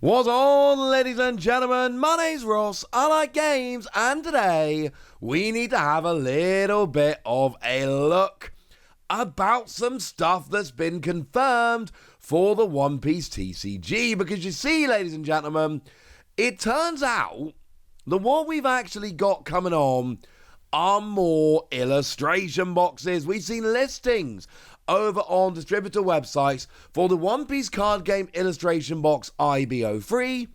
What's on, ladies and gentlemen? My name's Ross, I like games, and today we need to have a little bit of a look about some stuff that's been confirmed for the One Piece TCG, because you see, ladies and gentlemen, it turns out that what we've actually got coming on are more illustration boxes. We've seen listings over on distributor websites for the One Piece card game illustration box IBO3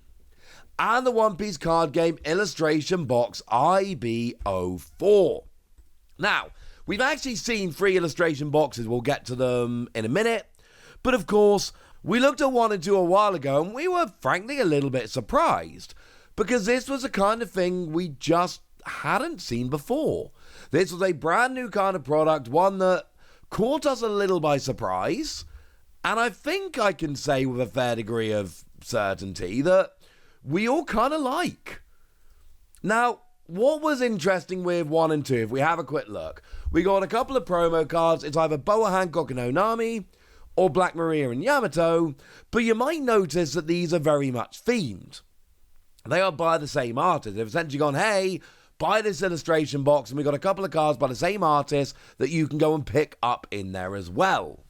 and the One Piece card game illustration box IBO4. Now, we've actually seen 3 illustration boxes. We'll get to them in a minute. But of course, we looked at 1 and 2 a while ago and we were frankly a little bit surprised because this was a kind of thing we just hadn't seen before. This was a brand new kind of product, one that caught us a little by surprise, and I think I can say with a fair degree of certainty that we all kind of like. Now, what was interesting with 1 and 2, if we have a quick look, we got a couple of promo cards. It's either Boa Hancock and Onami or Black Maria and Yamato, but you might notice that these are very much themed. They are by the same artist. They've essentially gone, hey, buy this illustration box, and we got a couple of cards by the same artist that you can go and pick up in there as well.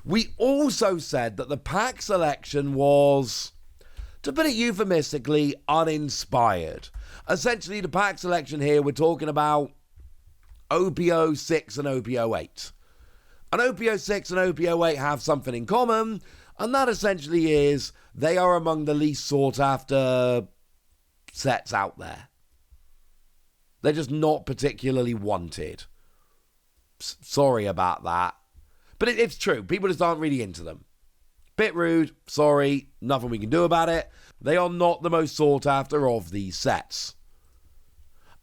We also said that the pack selection was, to put it euphemistically, uninspired. Essentially, the pack selection here, we're talking about OPO 6 and OPO 8. And OPO 6 and OPO 8 have something in common, and that essentially is they are among the least sought after sets out there. They're just not particularly wanted. Sorry about that. But it's true. People just aren't really into them. Bit rude. Sorry. Nothing we can do about it. They are not the most sought after of these sets.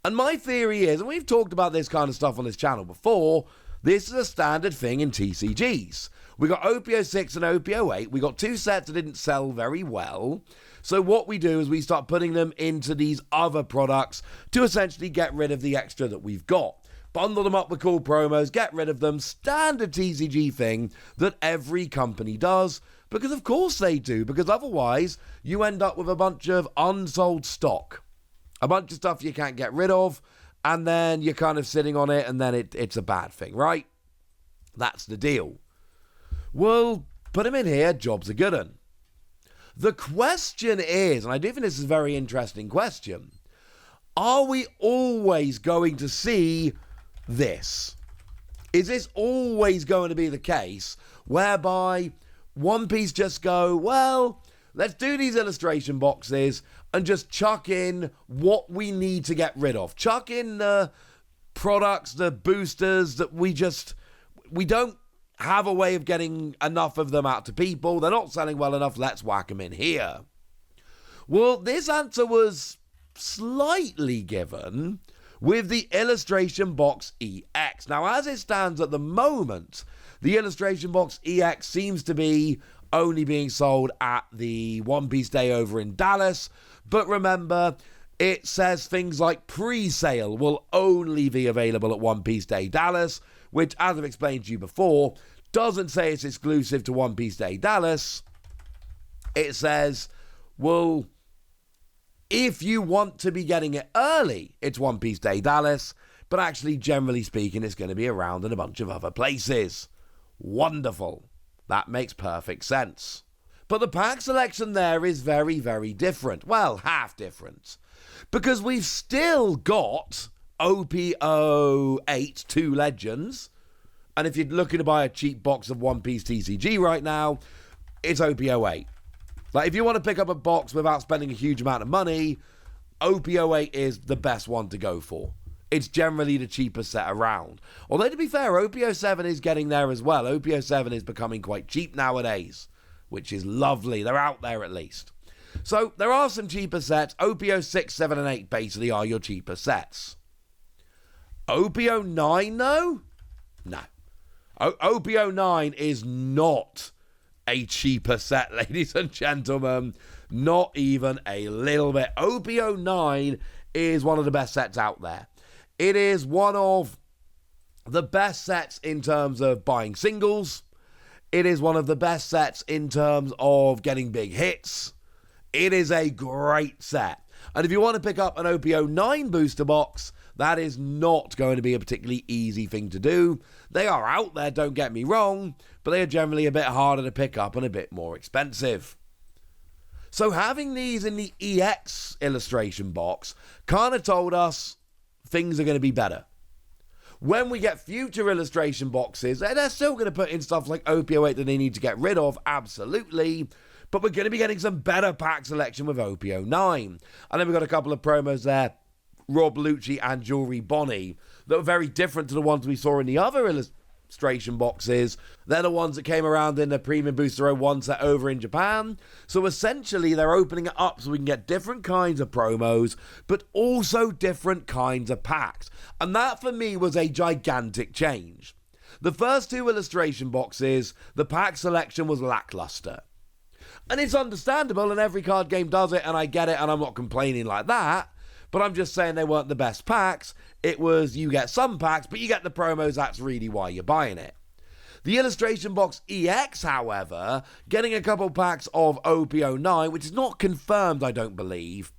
And my theory is, and we've talked about this kind of stuff on this channel before, this is a standard thing in TCGs. We got OPO 6 and OPO 8. We got 2 sets that didn't sell very well. So what we do is we start putting them into these other products to essentially get rid of the extra that we've got. Bundle them up with cool promos, get rid of them. Standard TCG thing that every company does. Because of course they do. Because otherwise you end up with a bunch of unsold stock. A bunch of stuff you can't get rid of. And then you're kind of sitting on it and then it's a bad thing, right? That's the deal. Well, put them in here, job's a good one. The question is, and I do think this is a very interesting question, are we always going to see this? Is this always going to be the case whereby One Piece just go, well, let's do these illustration boxes and just chuck in what we need to get rid of. Chuck in the products, the boosters that we don't have a way of getting enough of them out to people. They're not selling well enough. Let's whack them in here. Well, this answer was slightly given with the illustration box EX. Now, as it stands at the moment, the illustration box EX seems to be only being sold at the One Piece Day over in Dallas. But remember, it says things like pre-sale will only be available at One Piece Day Dallas, which, as I've explained to you before, doesn't say it's exclusive to One Piece Day Dallas. It says, well, if you want to be getting it early, it's One Piece Day Dallas, but actually, generally speaking, it's going to be around in a bunch of other places. Wonderful. That makes perfect sense. But the pack selection there is very, very different. Well, half different. Because we've still got OPO 8 2 Legends. And if you're looking to buy a cheap box of One Piece TCG right now, it's OPO 8. Like, if you want to pick up a box without spending a huge amount of money, OPO 8 is the best one to go for. It's generally the cheapest set around. Although, to be fair, OPO 7 is getting there as well. OPO 7 is becoming quite cheap nowadays, which is lovely. They're out there at least. So, there are some cheaper sets. OPO 6, 7, and 8 basically are your cheaper sets. OPO 9, though? No. OPO 9 is not a cheaper set, ladies and gentlemen. Not even a little bit. OPO 9 is one of the best sets out there. It is one of the best sets in terms of buying singles. It is one of the best sets in terms of getting big hits. It is a great set. And if you want to pick up an OP09 booster box, that is not going to be a particularly easy thing to do. They are out there, don't get me wrong, but they are generally a bit harder to pick up and a bit more expensive. So having these in the EX illustration box kind of told us things are going to be better. When we get future illustration boxes, they're still going to put in stuff like OP08 that they need to get rid of, absolutely, but we're going to be getting some better pack selection with OP09. And then we've got a couple of promos there, Rob Lucci and Jewelry Bonnie, that were very different to the ones we saw in the other illustration boxes. They're the ones that came around in the Premium Booster 01 set over in Japan. So essentially, they're opening it up so we can get different kinds of promos, but also different kinds of packs. And that, for me, was a gigantic change. The first two illustration boxes, the pack selection was lackluster. And it's understandable, and every card game does it, and I get it, and I'm not complaining like that. But I'm just saying they weren't the best packs. It was, you get some packs, but you get the promos, that's really why you're buying it. The illustration box EX, however, getting a couple packs of OP09, which is not confirmed, I don't believe,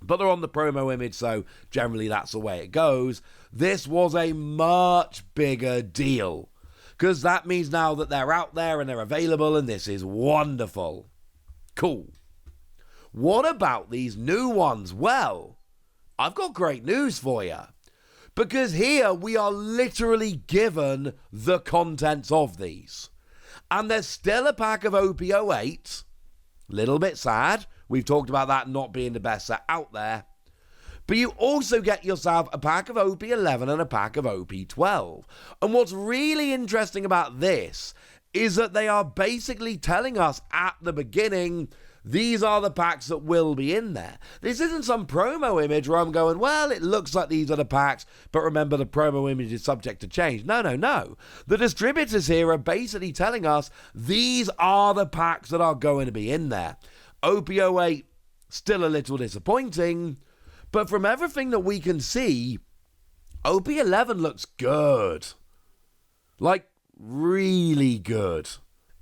but they're on the promo image, so generally that's the way it goes. This was a much bigger deal, because that means now that they're out there and they're available, and this is wonderful. Cool. What about these new ones? Well, I've got great news for you, because here we are literally given the contents of these. And there's still a pack of OP08. Little bit sad. We've talked about that not being the best set out there. But you also get yourself a pack of OP11 and a pack of OP12. And what's really interesting about this is that they are basically telling us at the beginning, these are the packs that will be in there. This isn't some promo image where I'm going, well, it looks like these are the packs, but remember the promo image is subject to change. No. The distributors here are basically telling us these are the packs that are going to be in there. OP08, still a little disappointing, but from everything that we can see, OP11 looks good. Like, really good.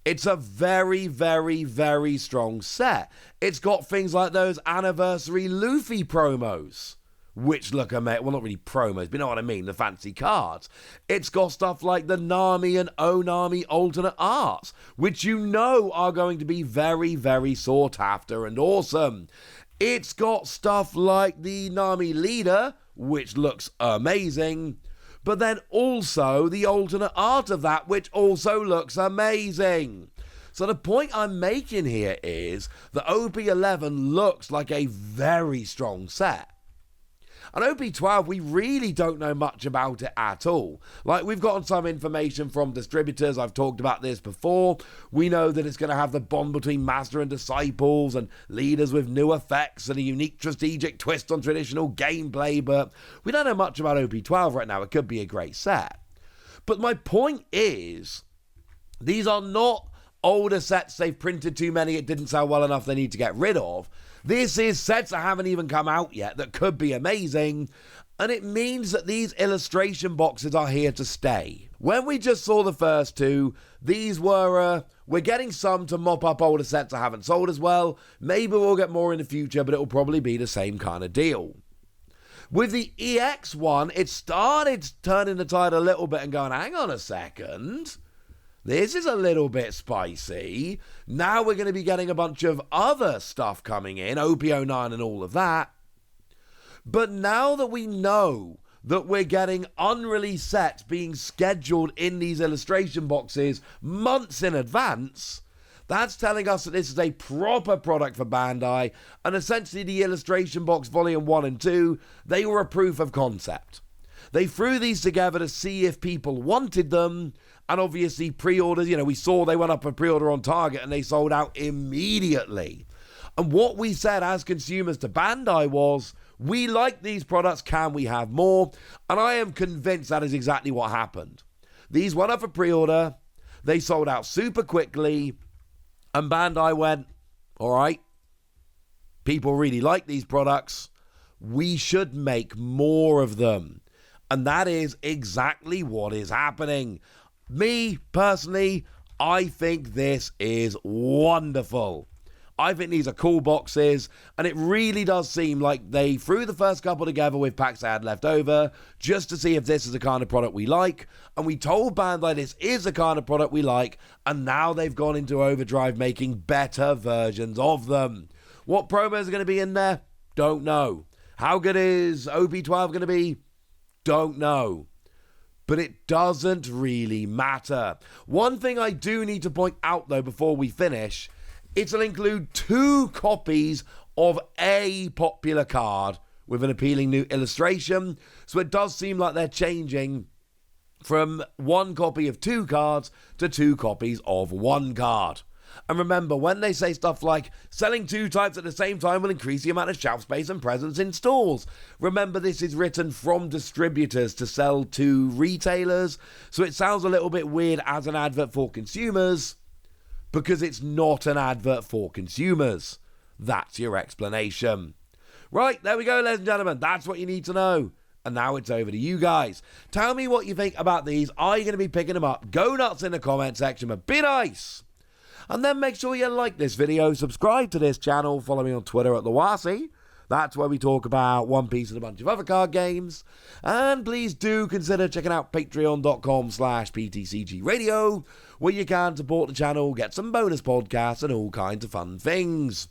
It's a very, very, very strong set. It's got things like those anniversary Luffy promos, which look amazing. Well, not really promos, but you know what I mean, the fancy cards. It's got stuff like the Nami and Onami alternate arts, which you know are going to be very, very sought after and awesome. It's got stuff like the Nami leader, which looks amazing, but then also the alternate art of that, which also looks amazing. So the point I'm making here is that OP11 looks like a very strong set. And OP12, we really don't know much about it at all. Like, we've gotten some information from distributors. I've talked about this before. We know that it's going to have the bond between master and disciples and leaders with new effects and a unique strategic twist on traditional gameplay, but we don't know much about OP12 right now. It could be a great set. But my point is, these are not older sets. They've printed too many. It didn't sell well enough. They need to get rid of. This is sets that haven't even come out yet that could be amazing, and it means that these illustration boxes are here to stay. When we just saw the first two, these were, we're getting some to mop up older sets that haven't sold as well. Maybe we'll get more in the future, but it'll probably be the same kind of deal. With the EX one, it started turning the tide a little bit and going, hang on a second. This is a little bit spicy. Now we're going to be getting a bunch of other stuff coming in, OP09 and all of that. But now that we know that we're getting unreleased sets being scheduled in these illustration boxes months in advance, that's telling us that this is a proper product for Bandai, and essentially the illustration box volume 1 and 2, they were a proof of concept. They threw these together to see if people wanted them, and obviously pre-orders, we saw they went up a pre-order on Target and they sold out immediately. And what we said as consumers to Bandai was, we like these products, can we have more? And I am convinced that is exactly what happened. These went up for pre-order, they sold out super quickly, and Bandai went, all right, people really like these products, we should make more of them. And that is exactly what is happening. Me, personally, I think this is wonderful. I think these are cool boxes, and it really does seem like they threw the first couple together with packs they had left over just to see if this is the kind of product we like, and we told Bandai this is the kind of product we like, and now they've gone into overdrive making better versions of them. What promos are going to be in there? Don't know. How good is OP12 going to be? Don't know. But it doesn't really matter. One thing I do need to point out, though, before we finish, it'll include 2 copies of a popular card with an appealing new illustration. So it does seem like they're changing from 1 copy of 2 cards to 2 copies of 1 card. And remember, when they say stuff like, selling 2 types at the same time will increase the amount of shelf space and presence in stores. Remember, this is written from distributors to sell to retailers, so it sounds a little bit weird as an advert for consumers, because it's not an advert for consumers. That's your explanation. Right, there we go, ladies and gentlemen. That's what you need to know. And now it's over to you guys. Tell me what you think about these. Are you going to be picking them up? Go nuts in the comment section, but be nice. And then make sure you like this video, subscribe to this channel, follow me on Twitter at TheWasi. That's where we talk about One Piece and a bunch of other card games. And please do consider checking out patreon.com/PTCG Radio, where you can support the channel, get some bonus podcasts and all kinds of fun things.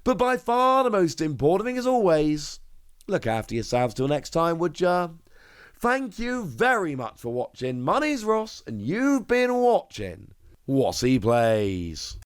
But by far the most important thing, as always, look after yourselves till next time, would ya? Thank you very much for watching. My name's Ross, and you've been watching Wasi Plays.